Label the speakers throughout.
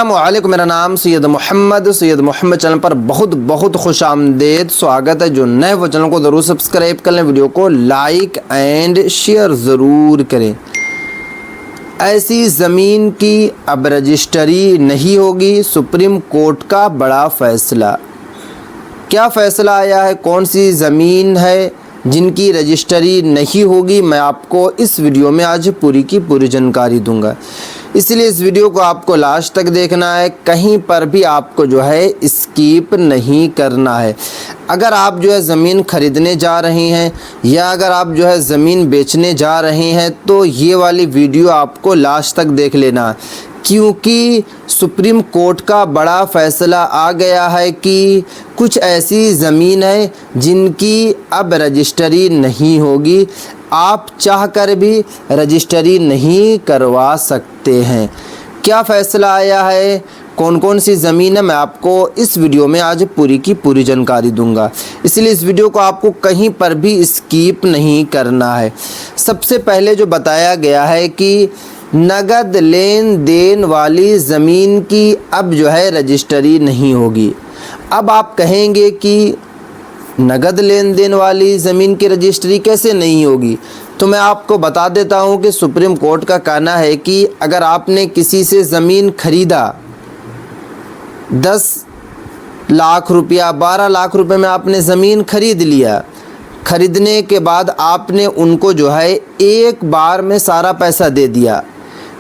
Speaker 1: अस्सलामुअलैकुम, मेरा नाम सैयद मोहम्मद चैनल पर बहुत बहुत खुश आमदेद स्वागत है। जो नए वो चैनल को ज़रूर सब्सक्राइब कर लें, वीडियो को लाइक एंड शेयर ज़रूर करें। ऐसी ज़मीन की अब रजिस्ट्री नहीं होगी, सुप्रीम कोर्ट का बड़ा फैसला। क्या फ़ैसला आया है, कौन सी ज़मीन है जिनकी रजिस्ट्री नहीं होगी, मैं आपको इस वीडियो में आज पूरी की पूरी जानकारी दूंगा। इसलिए इस वीडियो को आपको लास्ट तक देखना है, कहीं पर भी आपको जो है स्किप नहीं करना है। अगर आप जो है ज़मीन ख़रीदने जा रहे हैं या अगर आप जो है ज़मीन बेचने जा रहे हैं तो ये वाली वीडियो आपको लास्ट तक देख लेना है, क्योंकि सुप्रीम कोर्ट का बड़ा फ़ैसला आ गया है कि कुछ ऐसी ज़मीन है जिनकी अब रजिस्ट्री नहीं होगी, आप चाहकर भी रजिस्ट्री नहीं करवा सकते हैं। क्या फ़ैसला आया है, कौन कौन सी ज़मीन है, मैं आपको इस वीडियो में आज पूरी की पूरी जानकारी दूंगा। इसलिए इस वीडियो को आपको कहीं पर भी स्किप नहीं करना है। सबसे पहले जो बताया गया है कि नगद लेन देन वाली ज़मीन की अब जो है रजिस्ट्री नहीं होगी। अब आप कहेंगे कि नगद लेन देन वाली ज़मीन की रजिस्ट्री कैसे नहीं होगी, तो मैं आपको बता देता हूं कि सुप्रीम कोर्ट का कहना है कि अगर आपने किसी से ज़मीन खरीदा 10 लाख रुपया 12 लाख रुपए में आपने ज़मीन खरीद लिया, खरीदने के बाद आपने उनको जो है एक बार में सारा पैसा दे दिया,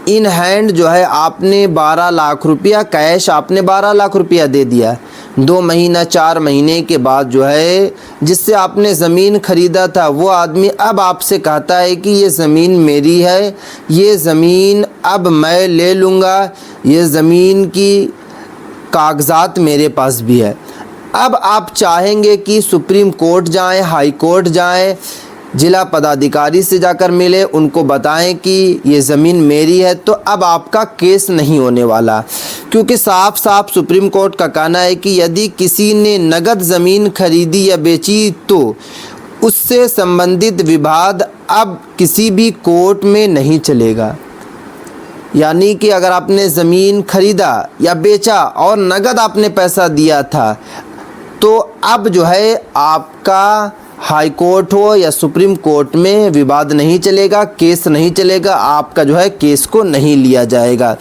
Speaker 1: इन हैंड जो है आपने 12 लाख रुपया कैश आपने 12 लाख रुपया दे दिया। 2 महीना 4 महीने के बाद जो है जिससे आपने ज़मीन ख़रीदा था वो आदमी अब आपसे कहता है कि ये ज़मीन मेरी है, ये ज़मीन अब मैं ले लूँगा, ये ज़मीन की कागज़ात मेरे पास भी है। अब आप चाहेंगे कि सुप्रीम कोर्ट जाएं, हाई कोर्ट जाएं, जिला पदाधिकारी से जाकर मिले, उनको बताएं कि ये ज़मीन मेरी है, तो अब आपका केस नहीं होने वाला, क्योंकि साफ साफ सुप्रीम कोर्ट का कहना है कि यदि किसी ने नगद ज़मीन खरीदी या बेची तो उससे संबंधित विवाद अब किसी भी कोर्ट में नहीं चलेगा। यानी कि अगर आपने ज़मीन खरीदा या बेचा और नगद आपने पैसा दिया था तो अब जो है आपका हाई कोर्ट हो या सुप्रीम कोर्ट में विवाद नहीं चलेगा, केस नहीं चलेगा, आपका जो है केस को नहीं लिया जाएगा।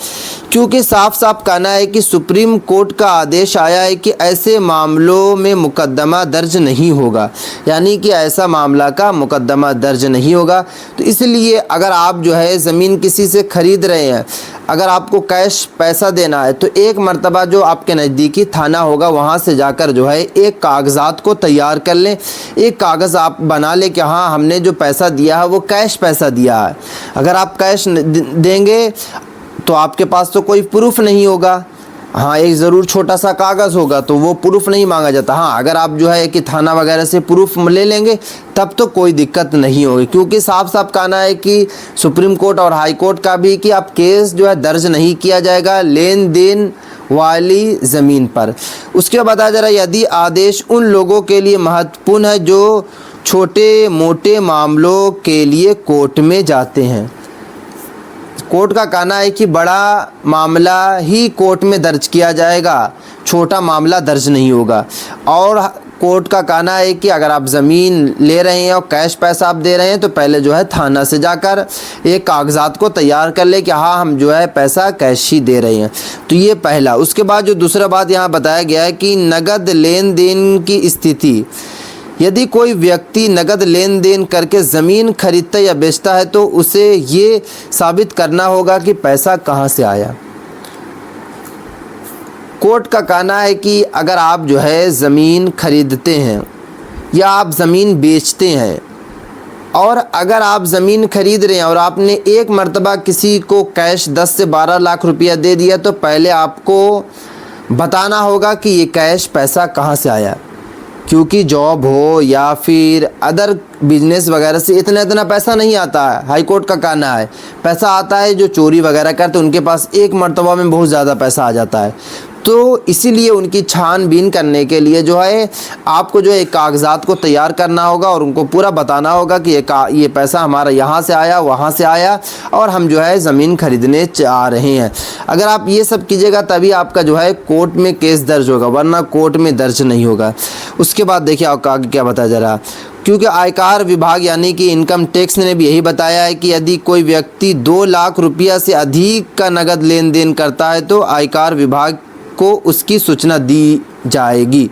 Speaker 1: क्योंकि साफ साफ कहना है कि सुप्रीम कोर्ट का आदेश आया है कि ऐसे मामलों में मुकदमा दर्ज नहीं होगा, यानी कि ऐसा मामला का मुकदमा दर्ज नहीं होगा। तो इसलिए अगर आप जो है ज़मीन किसी से ख़रीद रहे हैं, अगर आपको कैश पैसा देना है तो एक मर्तबा जो आपके नज़दीकी थाना होगा वहाँ से जाकर जो है एक कागज़ात को तैयार कर लें, एक कागज़ आप बना लें कि हाँ हमने जो पैसा दिया है वो कैश पैसा दिया है। अगर आप कैश देंगे तो आपके पास तो कोई प्रूफ नहीं होगा, हाँ एक ज़रूर छोटा सा कागज़ होगा तो वो प्रूफ नहीं मांगा जाता। हाँ अगर आप जो है कि थाना वगैरह से प्रूफ ले लेंगे तब तो कोई दिक्कत नहीं होगी, क्योंकि साफ साफ कहना है कि सुप्रीम कोर्ट और हाई कोर्ट का भी कि आप केस जो है दर्ज नहीं किया जाएगा लेन देन वाली ज़मीन पर। उसके बाद आ जा रहा है, यदि आदेश उन लोगों के लिए महत्वपूर्ण है जो छोटे मोटे मामलों के लिए कोर्ट में जाते हैं। कोर्ट का कहना है कि बड़ा मामला ही कोर्ट में दर्ज किया जाएगा, छोटा मामला दर्ज नहीं होगा। और कोर्ट का कहना है कि अगर आप ज़मीन ले रहे हैं और कैश पैसा आप दे रहे हैं तो पहले जो है थाना से जाकर एक कागज़ात को तैयार कर ले कि हाँ हम जो है पैसा कैश ही दे रहे हैं। तो ये पहला। उसके बाद जो दूसरा बात यहाँ बताया गया है कि नगद लेन देन की स्थिति, यदि कोई व्यक्ति नगद लेन देन करके ज़मीन खरीदता या बेचता है तो उसे ये साबित करना होगा कि पैसा कहाँ से आया। कोर्ट का कहना है कि अगर आप जो है ज़मीन खरीदते हैं या आप ज़मीन बेचते हैं और अगर आप ज़मीन खरीद रहे हैं और आपने एक मर्तबा किसी को कैश 10 से 12 लाख रुपया दे दिया तो पहले आपको बताना होगा कि ये कैश पैसा कहाँ से आया, क्योंकि जॉब हो या फिर अदर बिजनेस वगैरह से इतना पैसा नहीं आता है। हाई कोर्ट का कहना है पैसा आता है जो चोरी वगैरह करते उनके पास एक मर्तबा में बहुत ज़्यादा पैसा आ जाता है। तो इसीलिए उनकी छानबीन करने के लिए जो है आपको जो है कागज़ात को तैयार करना होगा और उनको पूरा बताना होगा कि ये पैसा हमारा यहाँ से आया, वहाँ से आया और हम जो है ज़मीन खरीदने आ रहे हैं। अगर आप ये सब कीजिएगा तभी आपका जो है कोर्ट में केस दर्ज होगा, वरना कोर्ट में दर्ज नहीं होगा। उसके बाद देखिए आपका आगे क्या बताया जा रहा है, क्योंकि आयकर विभाग यानी कि इनकम टैक्स ने भी यही बताया है कि यदि कोई व्यक्ति 2 लाख रुपया से अधिक का नगद लेन देन करता है तो आयकर विभाग को उसकी सूचना दी जाएगी।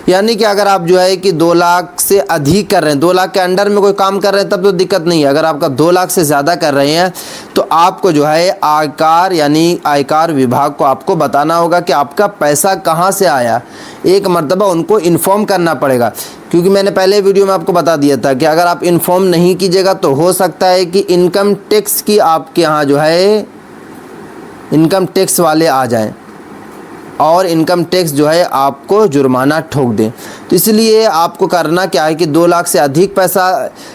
Speaker 1: यानी कि अगर आप जो है कि 2 लाख से अधिक कर रहे हैं, 2 लाख के अंडर में कोई काम कर रहे हैं तब तो दिक्कत नहीं है। अगर आपका 2 लाख से ज़्यादा कर रहे हैं तो आपको जो है आयकर यानी आयकर विभाग को आपको बताना होगा कि आपका पैसा कहाँ से आया। एक मर्तबा उनको इन्फॉर्म करना पड़ेगा, क्योंकि मैंने पहले वीडियो में आपको बता दिया था कि अगर आप इन्फॉर्म नहीं कीजिएगा तो हो सकता है कि इनकम टैक्स की आपके यहाँ जो है इनकम टैक्स वाले आ जाएं और इनकम टैक्स जो है आपको जुर्माना ठोक दें। तो इसलिए आपको करना क्या है कि 2 लाख से अधिक पैसा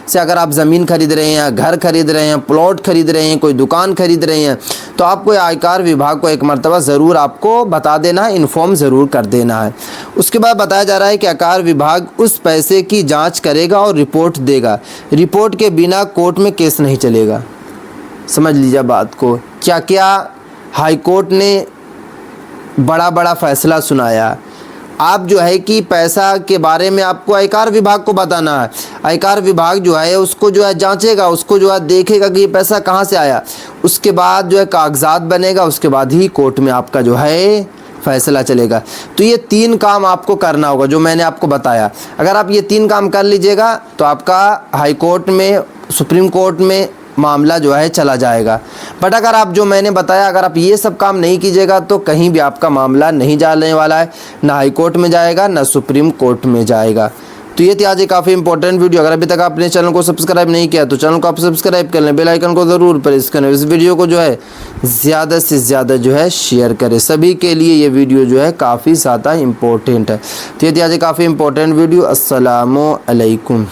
Speaker 1: से अगर आप ज़मीन खरीद रहे हैं, घर खरीद रहे हैं, प्लॉट खरीद रहे हैं, कोई दुकान खरीद रहे हैं तो आपको आयकर विभाग को एक मर्तबा ज़रूर आपको बता देना है, इन्फॉर्म ज़रूर कर देना है। उसके बाद बताया जा रहा है कि आयकर विभाग उस पैसे की जाँच करेगा और रिपोर्ट देगा। रिपोर्ट के बिना कोर्ट में केस नहीं चलेगा। समझ लीजिए बात को। क्या क्या हाई कोर्ट ने बड़ा फैसला सुनाया। आप जो है कि पैसा के बारे में आपको आयकर विभाग को बताना है। आयकर विभाग जो है उसको जो है जांचेगा, उसको जो है देखेगा कि ये पैसा कहाँ से आया। उसके बाद जो है कागजात बनेगा, उसके बाद ही कोर्ट में आपका जो है फैसला चलेगा। तो ये 3 काम आपको करना होगा जो मैंने आपको बताया। अगर आप ये 3 काम कर लीजिएगा तो आपका हाई कोर्ट में, सुप्रीम कोर्ट में मामला जो है चला जाएगा। बट अगर आप जो मैंने बताया अगर आप ये सब काम नहीं कीजिएगा तो कहीं भी आपका मामला नहीं जाने वाला है, ना हाई कोर्ट में जाएगा ना सुप्रीम कोर्ट में जाएगा। तो ये थी आज काफ़ी इंपॉर्टेंट वीडियो। अगर अभी तक आपने चैनल को सब्सक्राइब नहीं किया तो चैनल को आप सब्सक्राइब कर लें, बेल आइकन को ज़रूर प्रेस करें। इस वीडियो को जो है ज़्यादा से ज़्यादा जो है शेयर करें, सभी के लिए ये वीडियो जो है काफ़ी ज़्यादा इंपॉर्टेंट है। तो ये थी आज काफ़ी इंपॉर्टेंट वीडियो। अस्सलामु अलैकुम।